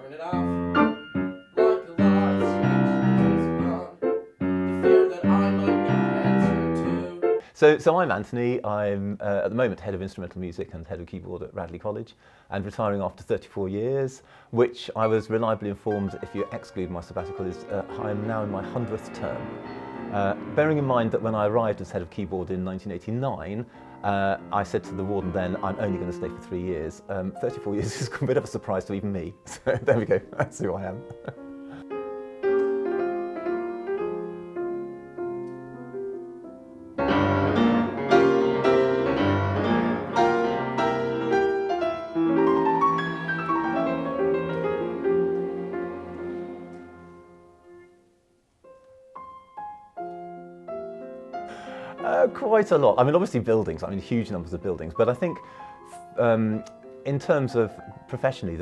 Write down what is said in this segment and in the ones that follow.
turn it off. Like a light switch, gone. The fear that I might be cancer too. So I'm Anthony. I'm at the moment head of instrumental music and head of keyboard at Radley College, and retiring after 34 years, which I was reliably informed, if you exclude my sabbatical, is I am now in my 100th term. Bearing in mind that when I arrived as head of keyboard in 1989, I said to the warden then, I'm only going to stay for 3 years. 34 years is a bit of a surprise to even me. So there we go, that's who I am. Quite a lot. I mean, obviously buildings, I mean, huge numbers of buildings, but I think in terms of professionally,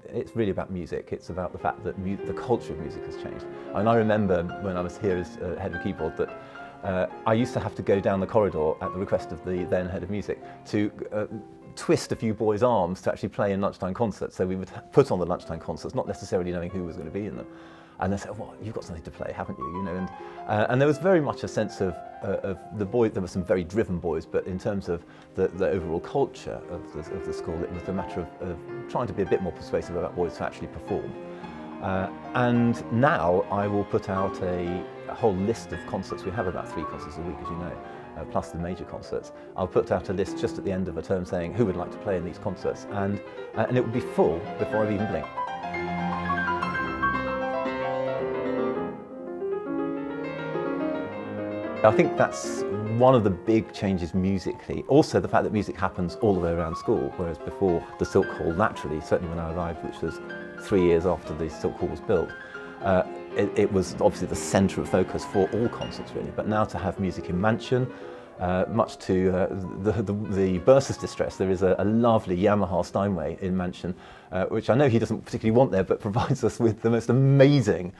it's really about music. It's about the fact that the culture of music has changed. And I remember when I was here as head of keyboard that I used to have to go down the corridor at the request of the then head of music to twist a few boys' arms to actually play in lunchtime concerts. So we would put on the lunchtime concerts, not necessarily knowing who was going to be in them. And they said, "Oh, well, you've got something to play, haven't you?" You know, and there was very much a sense of the boys. There were some very driven boys, but in terms of the overall culture of the school, it was a matter of trying to be a bit more persuasive about boys to actually perform. And now I will put out a whole list of concerts. We have about 3 concerts a week, as you know, plus the major concerts. I'll put out a list just at the end of a term saying who would like to play in these concerts, and it will be full before I've even blinked. I think that's one of the big changes musically. Also the fact that music happens all the way around school, whereas before the Silk Hall naturally, certainly when I arrived, which was 3 years after the Silk Hall was built, it was obviously the centre of focus for all concerts really. But now to have music in Mansion, much to the bursar's distress, there is a lovely Yamaha Steinway in Mansion, which I know he doesn't particularly want there, but provides us with the most amazing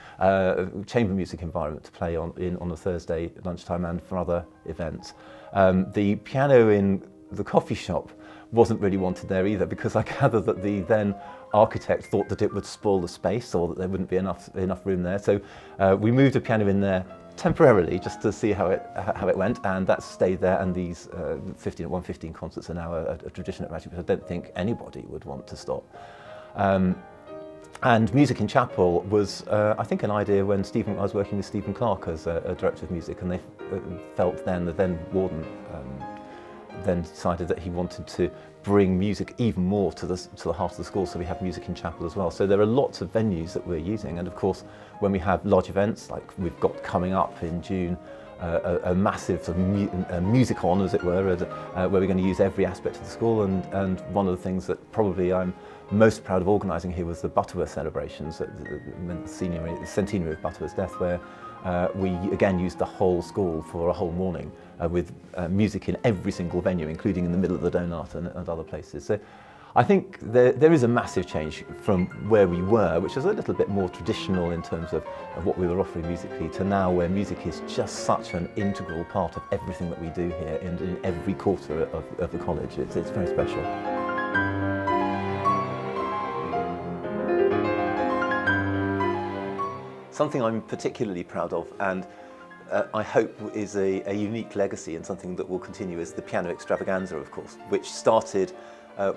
chamber music environment to play on a Thursday lunchtime and for other events. The piano in the coffee shop wasn't really wanted there either, because I gather that the then architect thought that it would spoil the space or that there wouldn't be enough room there. So we moved a piano in there temporarily just to see how it went, and that's stayed there, and these 115 concerts are now a tradition at Radley, which I don't think anybody would want to stop. And music in chapel was, I think, an idea when I was working with Stephen Clark as a director of music, and they felt then, the then warden then decided that he wanted to bring music even more to the heart of the school, so we have music in chapel as well. So there are lots of venues that we're using, and of course when we have large events like we've got coming up in June, a massive sort of music-on, as it were, where we're going to use every aspect of the school, and one of the things that probably I'm most proud of organising here was the Butterworth celebrations, the centenary of Butterworth's death, where we again used the whole school for a whole morning with music in every single venue, including in the middle of the donut and other places. So I think there is a massive change from where we were, which is a little bit more traditional in terms of what we were offering musically, to now where music is just such an integral part of everything that we do here and in every quarter of the college. It's very special. Something I'm particularly proud of, and I hope is a unique legacy and something that will continue, is the piano extravaganza, of course, which started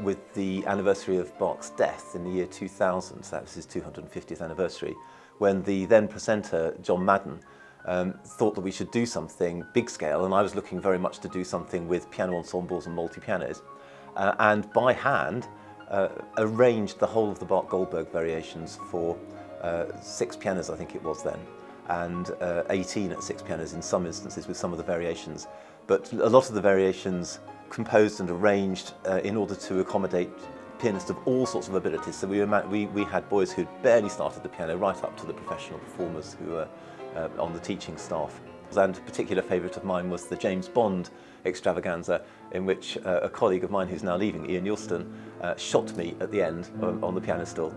with the anniversary of Bach's death in the year 2000, so that was his 250th anniversary, when the then presenter, John Madden, thought that we should do something big scale, and I was looking very much to do something with piano ensembles and multi-pianos, and by hand arranged the whole of the Bach Goldberg variations for 6 pianos, I think it was then, and 18 at 6 pianos in some instances with some of the variations. But a lot of the variations composed and arranged in order to accommodate pianists of all sorts of abilities. So we had boys who'd barely started the piano right up to the professional performers who were on the teaching staff. And a particular favourite of mine was the James Bond extravaganza, in which a colleague of mine who's now leaving, Ian Yulston, shot me at the end on the piano stool.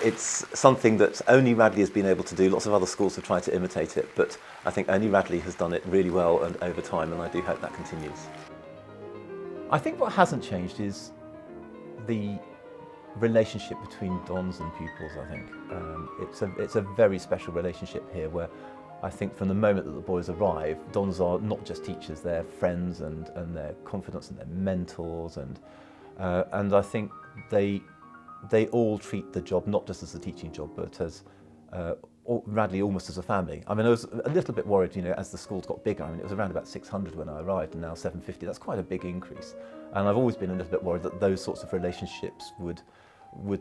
it's something that only Radley has been able to do. Lots of other schools have tried to imitate it, but I think only Radley has done it really well and over time, and I do hope that continues. I think what hasn't changed is the relationship between dons and pupils. I think it's a very special relationship here, where I think from the moment that the boys arrive, dons are not just teachers; they're friends and their confidants and their mentors, and I think they all treat the job not just as a teaching job, but as Radley almost as a family. I mean, I was a little bit worried, as the schools got bigger. I mean, it was around about 600 when I arrived, and now 750. That's quite a big increase. And I've always been a little bit worried that those sorts of relationships would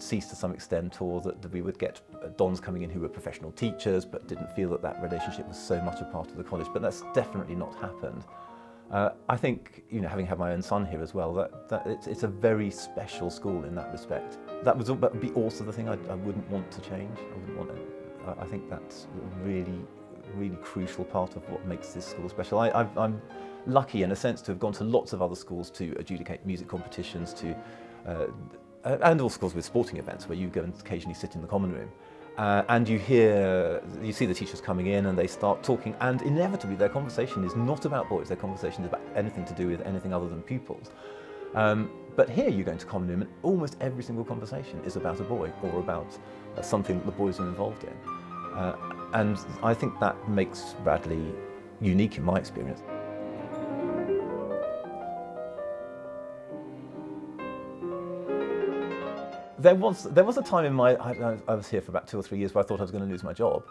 cease to some extent, or that we would get dons coming in who were professional teachers but didn't feel that that relationship was so much a part of the college. But that's definitely not happened. I think, having had my own son here as well, that it's a very special school in that respect. That would be also the thing I wouldn't want to change. I wouldn't want to. I think that's a really, really crucial part of what makes this school special. I'm lucky in a sense to have gone to lots of other schools to adjudicate music competitions, and all schools with sporting events where you go and occasionally sit in the common room. And you see the teachers coming in and they start talking, and inevitably their conversation is not about boys, their conversation is about anything to do with anything other than pupils. But here you go into common room and almost every single conversation is about a boy or about something that the boys are involved in. And I think that makes Radley unique in my experience. There was a time in I was here for about 2 or 3 years where I thought I was going to lose my job,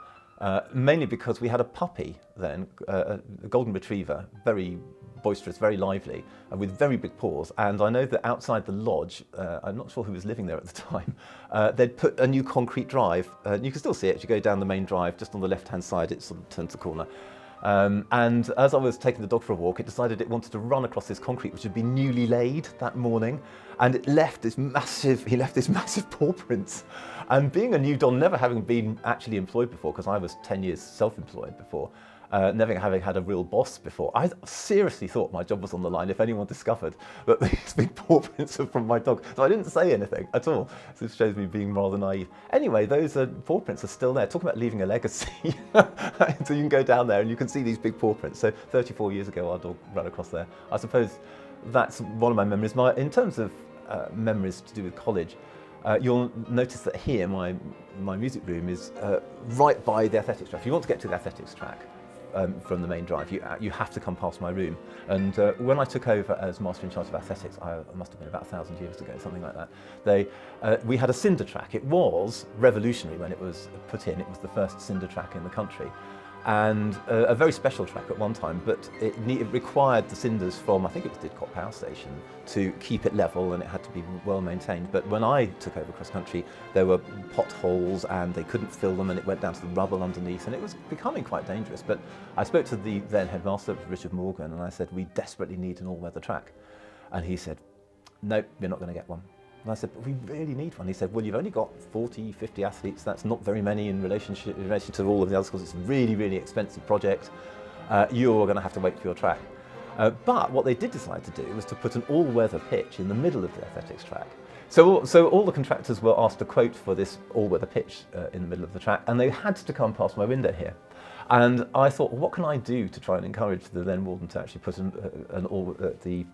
mainly because we had a puppy then, a golden retriever, very boisterous, very lively, with very big paws. And I know that outside the lodge, I'm not sure who was living there at the time, they'd put a new concrete drive. You can still see it as you go down the main drive, just on the left-hand side, it sort of turns the corner. And as I was taking the dog for a walk, it decided it wanted to run across this concrete, which had been newly laid that morning, and he left this massive paw prints. And being a new don, never having been actually employed before, because I was 10 years self-employed before, never having had a real boss before, I seriously thought my job was on the line if anyone discovered that these big paw prints are from my dog. So I didn't say anything at all. So this shows me being rather naive. Anyway, those paw prints are still there. Talk about leaving a legacy. So you can go down there and you can see these big paw prints. So 34 years ago, our dog ran across there. I suppose that's one of my memories. In terms of memories to do with college, you'll notice that here, my music room is right by the athletics track. If you want to get to the athletics track, from the main drive, you have to come past my room. And when I took over as master in charge of athletics, I must have been about 1,000 years ago, something like that. We had a cinder track. It was revolutionary when it was put in. It was the first cinder track in the country, and a very special track at one time. But it required the cinders from, I think it was Didcot Power Station, to keep it level, and it had to be well maintained. But when I took over cross country, there were potholes and they couldn't fill them, and it went down to the rubble underneath, and it was becoming quite dangerous. But I spoke to the then headmaster, Richard Morgan, and I said, we desperately need an all-weather track. And he said, nope, you're not going to get one. And I said, but we really need one. He said, well, you've only got 40, 50 athletes. That's not very many in relation to all of the other schools. It's a really, really expensive project. You're going to have to wait for your track. But what they did decide to do was to put an all-weather pitch in the middle of the athletics track. So all the contractors were asked to quote for this all-weather pitch in the middle of the track, and they had to come past my window here. And I thought, well, what can I do to try and encourage the then warden to actually put the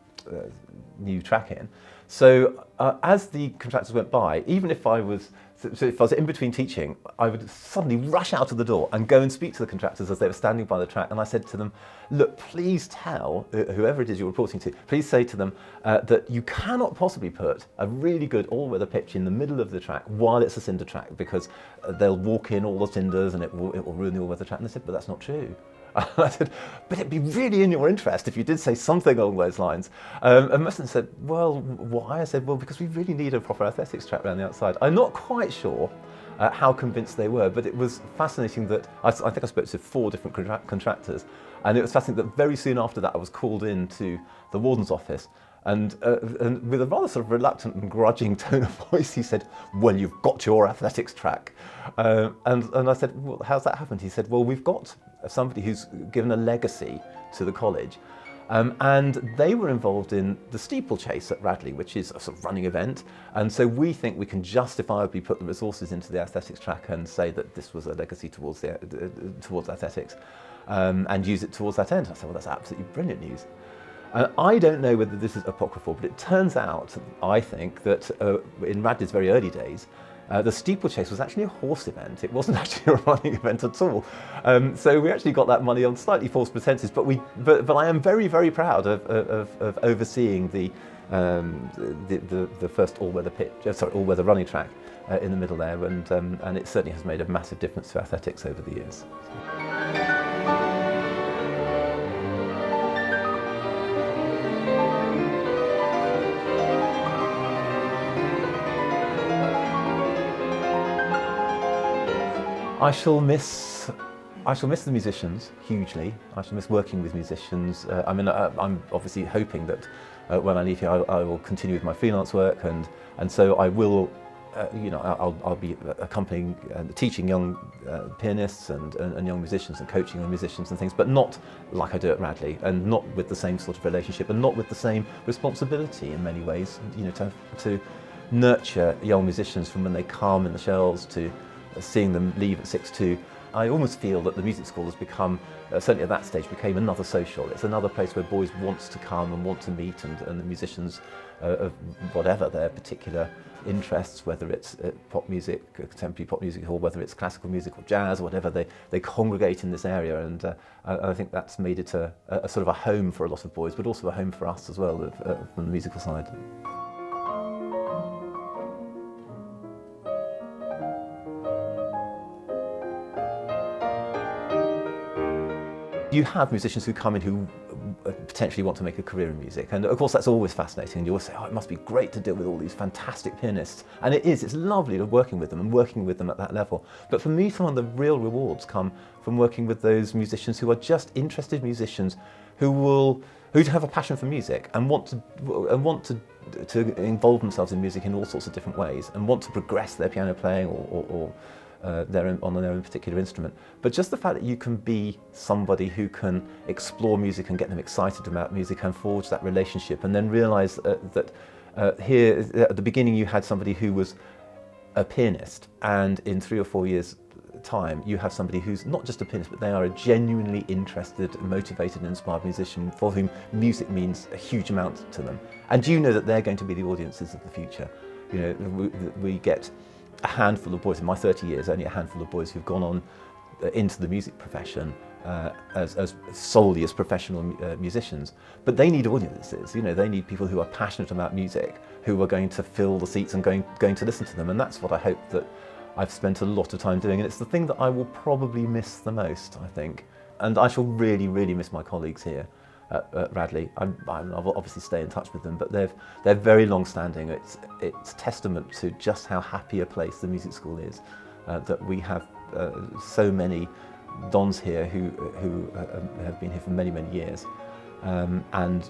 new track in? So as the contractors went by, even if I was in between teaching, I would suddenly rush out of the door and go and speak to the contractors as they were standing by the track. And I said to them, look, please tell whoever it is you're reporting to, please say to them that you cannot possibly put a really good all-weather pitch in the middle of the track while it's a cinder track, because they'll walk in all the cinders and it will ruin the all-weather track. And they said, but that's not true. I said, but it'd be really in your interest if you did say something along those lines. And most of them said, well, why? I said, well, because we really need a proper athletics track around the outside. I'm not quite sure how convinced they were, but it was fascinating that I think I spoke to 4 different contractors, and it was fascinating that very soon after that I was called in to the warden's office. And with a rather sort of reluctant and grudging tone of voice, he said, well, you've got your athletics track. And I said, well, how's that happened? He said, well, we've got somebody who's given a legacy to the college. And they were involved in the steeplechase at Radley, which is a sort of running event. And so we think we can justifiably put the resources into the athletics track and say that this was a legacy towards athletics, and use it towards that end. I said, well, that's absolutely brilliant news. I don't know whether this is apocryphal, but it turns out, I think, that in Radley's very early days, the steeplechase was actually a horse event. It wasn't actually a running event at all. So we actually got that money on slightly false pretenses. But I am very, very proud of overseeing the first all-weather running track in the middle there, and it certainly has made a massive difference to athletics over the years. I shall miss the musicians hugely. I shall miss working with musicians. I'm obviously hoping that when I leave here, I will continue with my freelance work, and so I will, I'll be accompanying, teaching young pianists and young musicians and coaching young musicians and things, but not like I do at Radley, and not with the same sort of relationship, and not with the same responsibility in many ways. To nurture young musicians from when they come in the shells to seeing them leave at 6-2. I almost feel that the music school has become, certainly at that stage, became another social. It's another place where boys want to come and want to meet, and the musicians of whatever their particular interests, whether it's pop music, contemporary pop music, or whether it's classical music or jazz or whatever, they congregate in this area, and I think that's made it a sort of a home for a lot of boys, but also a home for us as well from the musical side. You have musicians who come in who potentially want to make a career in music, and of course that's always fascinating, and you always say, oh, it must be great to deal with all these fantastic pianists, and it is. It's lovely working with them and working with them at that level. But for me, some of the real rewards come from working with those musicians who are just interested musicians who have a passion for music and want to involve themselves in music in all sorts of different ways, and want to progress their piano playing or on their own particular instrument. But just the fact that you can be somebody who can explore music and get them excited about music and forge that relationship, and then realise that here at the beginning you had somebody who was a pianist, and in 3 or 4 years' time you have somebody who's not just a pianist, but they are a genuinely interested, motivated and inspired musician for whom music means a huge amount to them. And you know that they're going to be the audiences of the future. We get a handful of boys, in my 30 years, only a handful of boys who've gone on into the music profession as solely as professional musicians. But they need audiences, they need people who are passionate about music, who are going to fill the seats and going to listen to them. And that's what I hope that I've spent a lot of time doing. And it's the thing that I will probably miss the most, I think. And I shall really, really miss my colleagues here at Radley. I'll obviously stay in touch with them, but they're very long-standing. It's testament to just how happy a place the music school is, that we have so many dons here who have been here for many, many years, and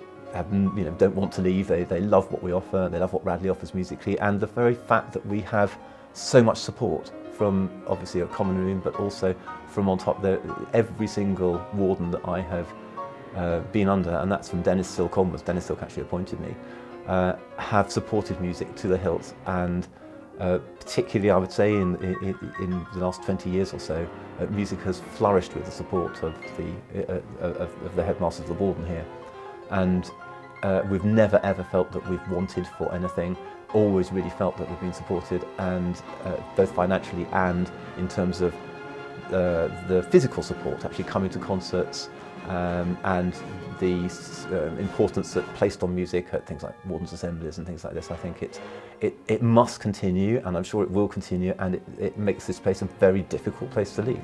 don't want to leave. They love what we offer. They love what Radley offers musically, and the very fact that we have so much support from obviously a common room, but also from on top there, every single warden that I have been under, and that's from Dennis Silk onwards. Dennis Silk actually appointed me, have supported music to the hilt, and particularly I would say in the last 20 years or so, music has flourished with the support of the headmasters of the warden here, and we've never ever felt that we've wanted for anything. Always really felt that we've been supported, and both financially and in terms of the physical support, actually coming to concerts, and the importance that placed on music at things like Warden's Assemblies and things like this. I think it must continue, and I'm sure it will continue, and it makes this place a very difficult place to leave.